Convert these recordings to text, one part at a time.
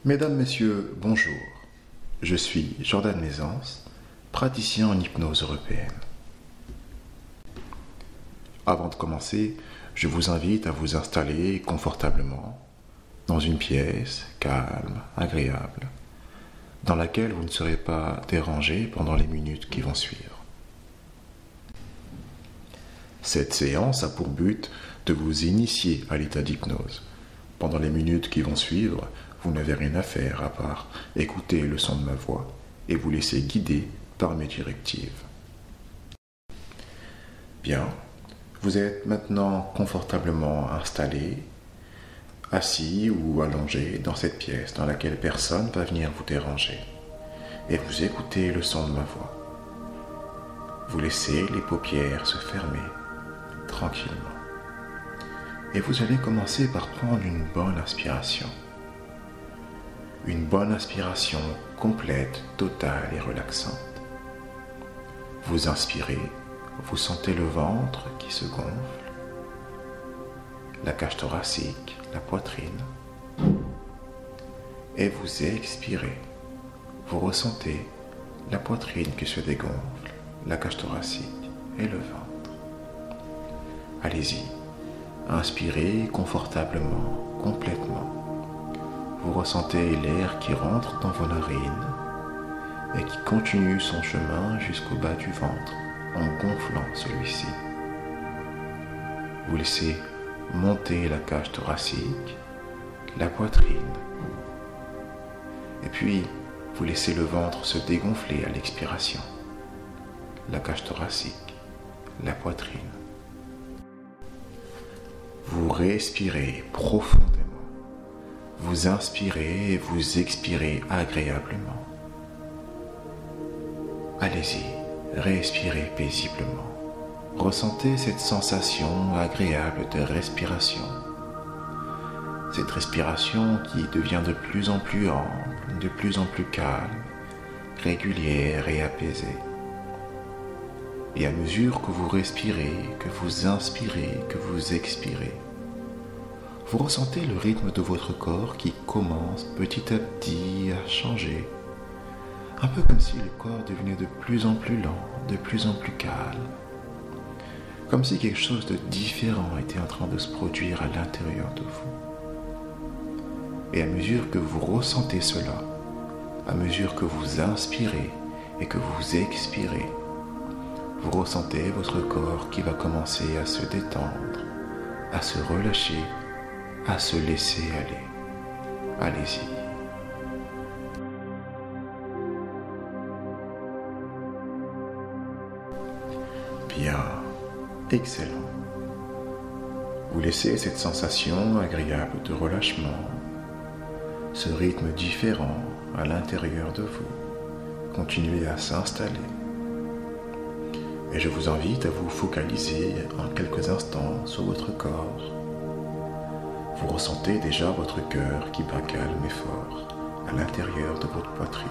Mesdames, Messieurs, bonjour. Je suis Jordan Mézance, praticien en hypnose européenne. Avant de commencer, je vous invite à vous installer confortablement dans une pièce calme, agréable, dans laquelle vous ne serez pas dérangé pendant les minutes qui vont suivre. Cette séance a pour but de vous initier à l'état d'hypnose. Pendant les minutes qui vont suivre, vous n'avez rien à faire à part écouter le son de ma voix et vous laisser guider par mes directives. Bien, vous êtes maintenant confortablement installé, assis ou allongé dans cette pièce dans laquelle personne ne va venir vous déranger et vous écoutez le son de ma voix. Vous laissez les paupières se fermer tranquillement et vous allez commencer par prendre une bonne inspiration. Une bonne inspiration complète, totale et relaxante. Vous inspirez, vous sentez le ventre qui se gonfle, la cage thoracique, la poitrine. Et vous expirez, vous ressentez la poitrine qui se dégonfle, la cage thoracique et le ventre. Allez-y, inspirez confortablement, complètement. Vous ressentez l'air qui rentre dans vos narines et qui continue son chemin jusqu'au bas du ventre en gonflant celui-ci. Vous laissez monter la cage thoracique, la poitrine, et puis vous laissez le ventre se dégonfler à l'expiration, la cage thoracique, la poitrine. Vous respirez profondément. Vous inspirez et vous expirez agréablement. Allez-y, respirez paisiblement. Ressentez cette sensation agréable de respiration. Cette respiration qui devient de plus en plus ample, de plus en plus calme, régulière et apaisée. Et à mesure que vous respirez, que vous inspirez, que vous expirez, vous ressentez le rythme de votre corps qui commence petit à petit à changer. Un peu comme si le corps devenait de plus en plus lent, de plus en plus calme. Comme si quelque chose de différent était en train de se produire à l'intérieur de vous. Et à mesure que vous ressentez cela, à mesure que vous inspirez et que vous expirez, vous ressentez votre corps qui va commencer à se détendre, à se relâcher, à se laisser aller. Allez-y. Bien, excellent. Vous laissez cette sensation agréable de relâchement, ce rythme différent à l'intérieur de vous, continuer à s'installer. Et je vous invite à vous focaliser en quelques instants sur votre corps. Vous ressentez déjà votre cœur qui bat calme et fort à l'intérieur de votre poitrine.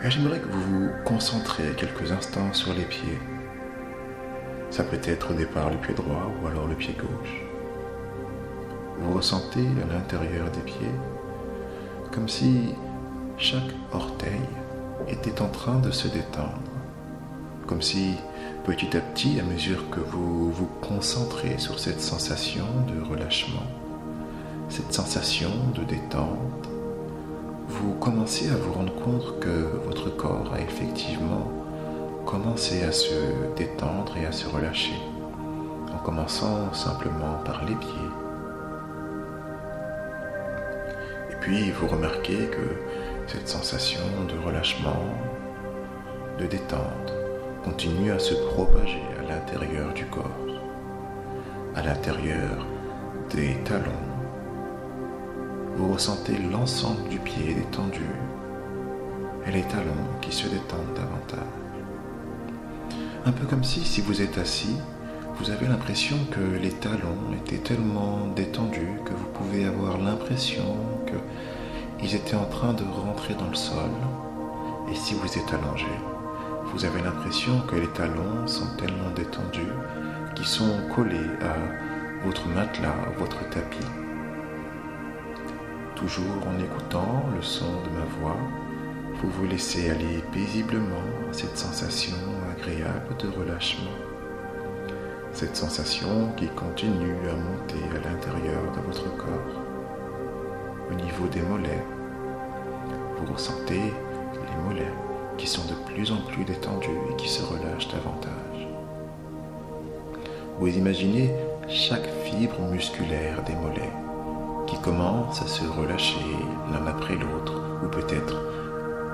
Et j'aimerais que vous vous concentrez quelques instants sur les pieds. Ça peut être au départ le pied droit ou alors le pied gauche. Vous ressentez à l'intérieur des pieds comme si chaque orteil était en train de se détendre. Comme si petit à petit, à mesure que vous vous concentrez sur cette sensation de relâchement, cette sensation de détente, vous commencez à vous rendre compte que votre corps a effectivement commencé à se détendre et à se relâcher, en commençant simplement par les pieds. Et puis vous remarquez que cette sensation de relâchement, de détente, continue à se propager à l'intérieur du corps, à l'intérieur des talons. Vous ressentez l'ensemble du pied détendu et les talons qui se détendent davantage. Un peu comme si vous êtes assis, vous avez l'impression que les talons étaient tellement détendus que vous pouvez avoir l'impression qu'ils étaient en train de rentrer dans le sol. Et si vous êtes allongé, vous avez l'impression que les talons sont tellement détendus qu'ils sont collés à votre matelas, votre tapis. toujours en écoutant le son de ma voix, vous vous laissez aller paisiblement à cette sensation agréable de relâchement. Cette sensation qui continue à monter à l'intérieur de votre corps, au niveau des mollets. Vous ressentez les mollets qui sont de plus en plus détendus et qui se relâchent davantage. Vous imaginez chaque fibre musculaire des mollets qui commence à se relâcher l'un après l'autre, ou peut-être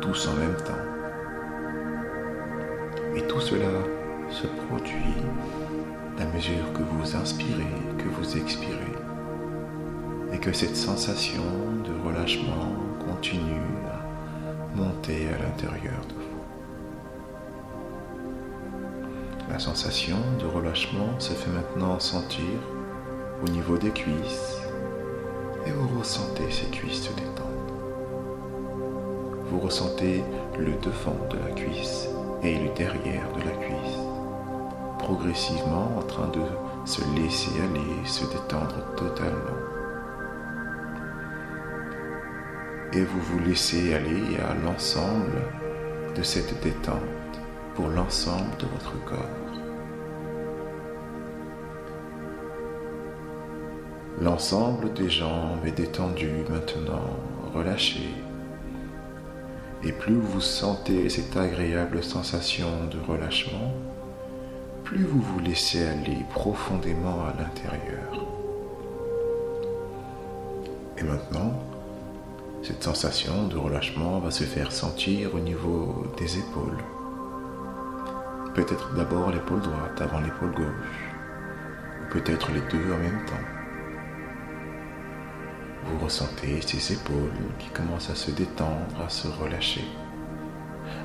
tous en même temps. Et tout cela se produit à mesure que vous inspirez, que vous expirez, et que cette sensation de relâchement continue à monter à l'intérieur de vous. La sensation de relâchement se fait maintenant sentir au niveau des cuisses, et vous ressentez ces cuisses se détendre. Vous ressentez le devant de la cuisse et le derrière de la cuisse, progressivement en train de se laisser aller, se détendre totalement. Et vous vous laissez aller à l'ensemble de cette détente pour l'ensemble de votre corps. L'ensemble des jambes est détendu maintenant, relâché. Et plus vous sentez cette agréable sensation de relâchement, plus vous vous laissez aller profondément à l'intérieur. Et maintenant, cette sensation de relâchement va se faire sentir au niveau des épaules. Peut-être d'abord l'épaule droite avant l'épaule gauche, ou peut-être les deux en même temps. Vous ressentez ces épaules qui commencent à se détendre, à se relâcher.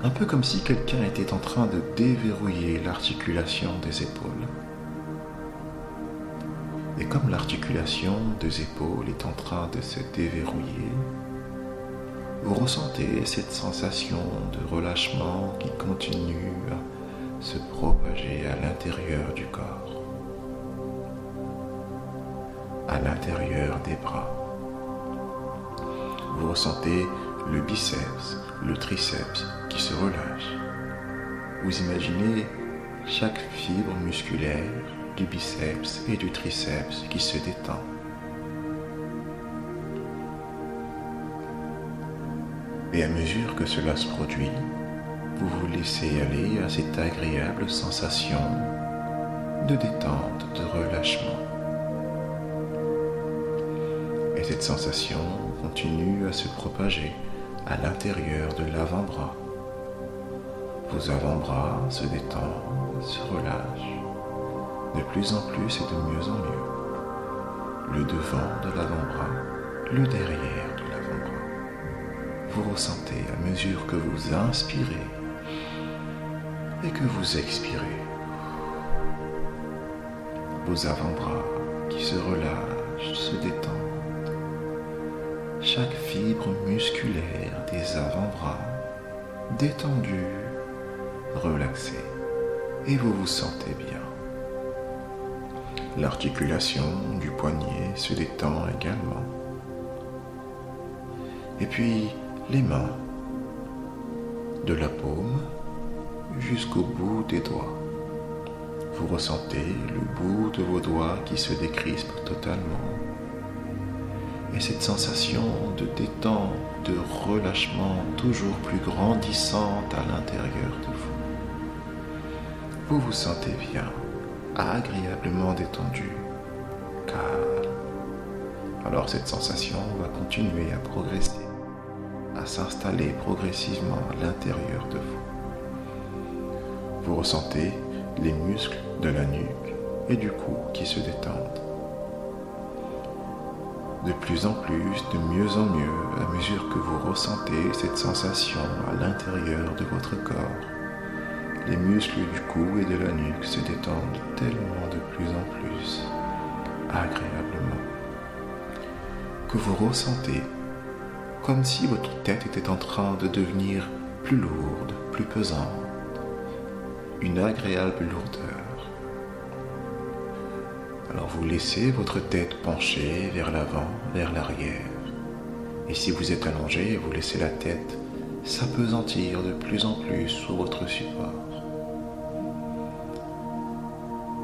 Un peu comme si quelqu'un était en train de déverrouiller l'articulation des épaules. Et comme l'articulation des épaules est en train de se déverrouiller, vous ressentez cette sensation de relâchement qui continue à se propager à l'intérieur du corps, à l'intérieur des bras. Vous ressentez le biceps, le triceps qui se relâche. Vous imaginez chaque fibre musculaire du biceps et du triceps qui se détend. Et à mesure que cela se produit, vous vous laissez aller à cette agréable sensation de détente, de relâchement. Et cette sensation continue à se propager à l'intérieur de l'avant-bras. Vos avant-bras se détendent, se relâchent, de plus en plus et de mieux en mieux. Le devant de l'avant-bras, le derrière de l'avant-bras. Vous ressentez à mesure que vous inspirez et que vous expirez vos avant-bras qui se relâchent, se détendent. Chaque fibre musculaire des avant-bras détendue, relaxée, et vous vous sentez bien. L'articulation du poignet se détend également. Et puis les mains, de la paume jusqu'au bout des doigts. Vous ressentez le bout de vos doigts qui se décrispe totalement. Et cette sensation de détente, de relâchement toujours plus grandissante à l'intérieur de vous. Vous vous sentez bien, agréablement détendu, calme. Alors cette sensation va continuer à progresser, à s'installer progressivement à l'intérieur de vous. Vous ressentez les muscles de la nuque et du cou qui se détendent. De plus en plus, de mieux en mieux, à mesure que vous ressentez cette sensation à l'intérieur de votre corps, les muscles du cou et de la nuque se détendent tellement de plus en plus, agréablement, que vous ressentez comme si votre tête était en train de devenir plus lourde, plus pesante, une agréable lourdeur. Alors vous laissez votre tête pencher vers l'avant, vers l'arrière, Et si vous êtes allongé, vous laissez la tête s'appesantir de plus en plus sur votre support.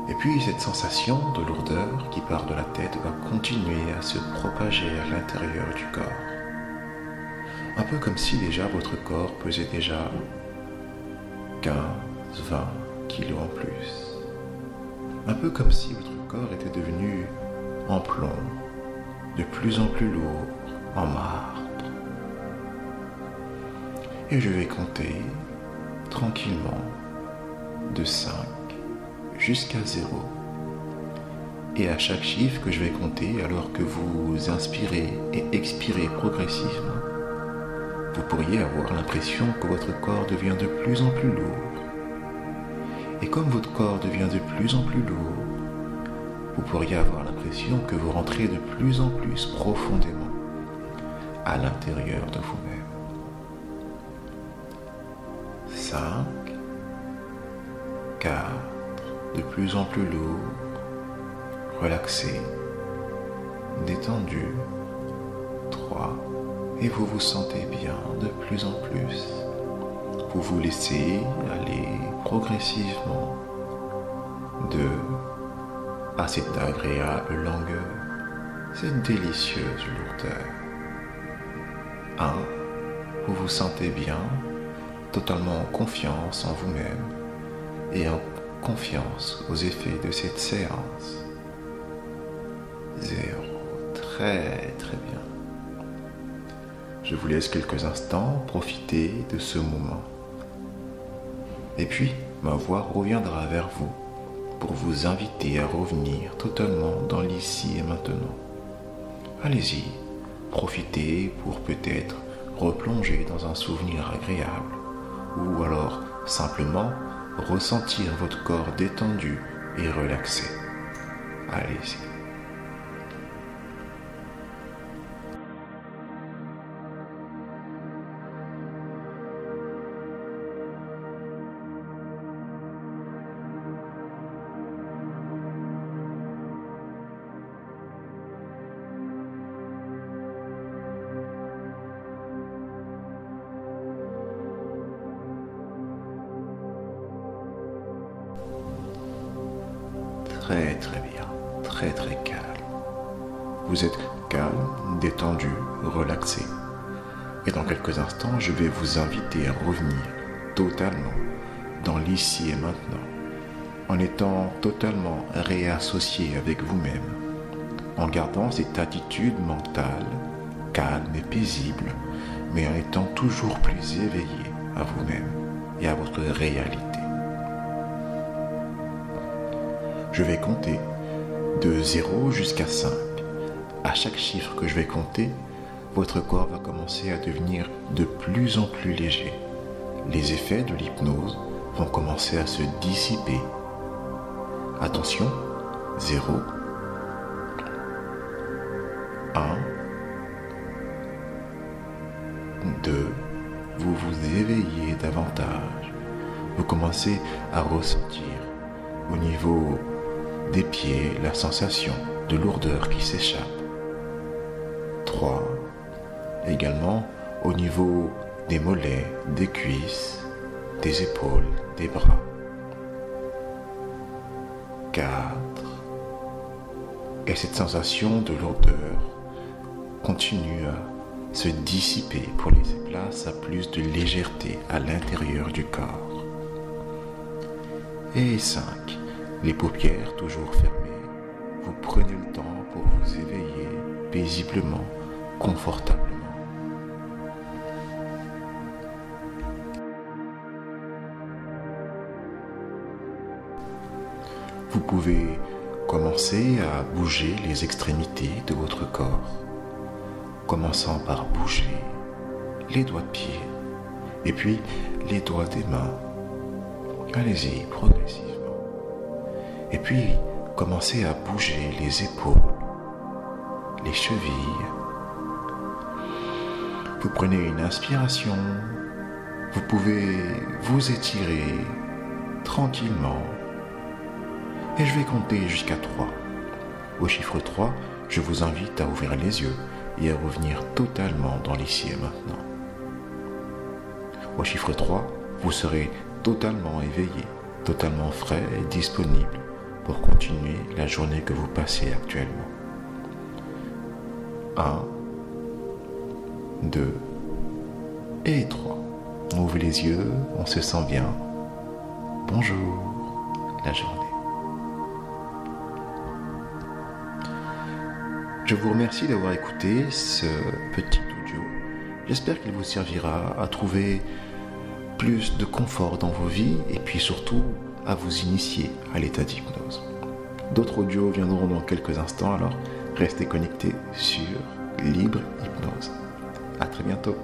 Et puis cette sensation de lourdeur qui part de la tête va continuer à se propager à l'intérieur du corps. Un peu comme si déjà votre corps pesait déjà 15, 20 kilos en plus. Un peu comme si votre corps était devenu en plomb, de plus en plus lourd, en marbre. Et je vais compter tranquillement de 5 jusqu'à 0. Et à chaque chiffre que je vais compter, alors que vous inspirez et expirez progressivement, vous pourriez avoir l'impression que votre corps devient de plus en plus lourd. Et comme votre corps devient de plus en plus lourd, vous pourriez avoir l'impression que vous rentrez de plus en plus profondément à l'intérieur de vous-même. 5, 4, de plus en plus lourd, relaxé, détendu, 3, et vous vous sentez bien de plus en plus. Vous vous laissez aller progressivement 2, à cette agréable longueur, cette délicieuse lourdeur. 1, vous vous sentez bien, totalement en confiance en vous-même et en confiance aux effets de cette séance. 0, très très bien. Je vous laisse quelques instants profiter de ce moment. Et puis, ma voix reviendra vers vous pour vous inviter à revenir totalement dans l'ici et maintenant. Allez-y, profitez pour peut-être replonger dans un souvenir agréable ou alors simplement ressentir votre corps détendu et relaxé. Allez-y. Très très bien, très très calme. Vous êtes calme, détendu, relaxé. Et dans quelques instants, je vais vous inviter à revenir totalement dans l'ici et maintenant, en étant totalement réassocié avec vous-même, en gardant cette attitude mentale, calme et paisible, mais en étant toujours plus éveillé à vous-même et à votre réalité. Je vais compter de 0 jusqu'à 5. À chaque chiffre que je vais compter, votre corps va commencer à devenir de plus en plus léger. Les effets de l'hypnose vont commencer à se dissiper. Attention, 0, 1, 2, vous vous éveillez davantage. Vous commencez à ressentir au niveau des pieds la sensation de lourdeur qui s'échappe. 3. Également au niveau des mollets, des cuisses, des épaules, des bras. 4. Et cette sensation de lourdeur continue à se dissiper pour laisser place à plus de légèreté à l'intérieur du corps. Et 5. Les paupières toujours fermées, vous prenez le temps pour vous éveiller paisiblement, confortablement. Vous pouvez commencer à bouger les extrémités de votre corps, commençant par bouger les doigts de pied et puis les doigts des mains. Allez-y progressivement. Et puis, commencez à bouger les épaules, les chevilles. Vous prenez une inspiration. Vous pouvez vous étirer tranquillement. Et je vais compter jusqu'à 3. Au chiffre 3, je vous invite à ouvrir les yeux et à revenir totalement dans l'ici et maintenant. Au chiffre 3, vous serez totalement éveillé, totalement frais et disponible pour continuer la journée que vous passez actuellement. 1, 2 et 3. On ouvre les yeux, on se sent bien. Bonjour, la journée. Je vous remercie d'avoir écouté ce petit audio. J'espère qu'il vous servira à trouver plus de confort dans vos vies et puis surtout à vous initier à l'état d'hypnose. D'autres audios viendront dans quelques instants, alors restez connectés sur Libre Hypnose. À très bientôt.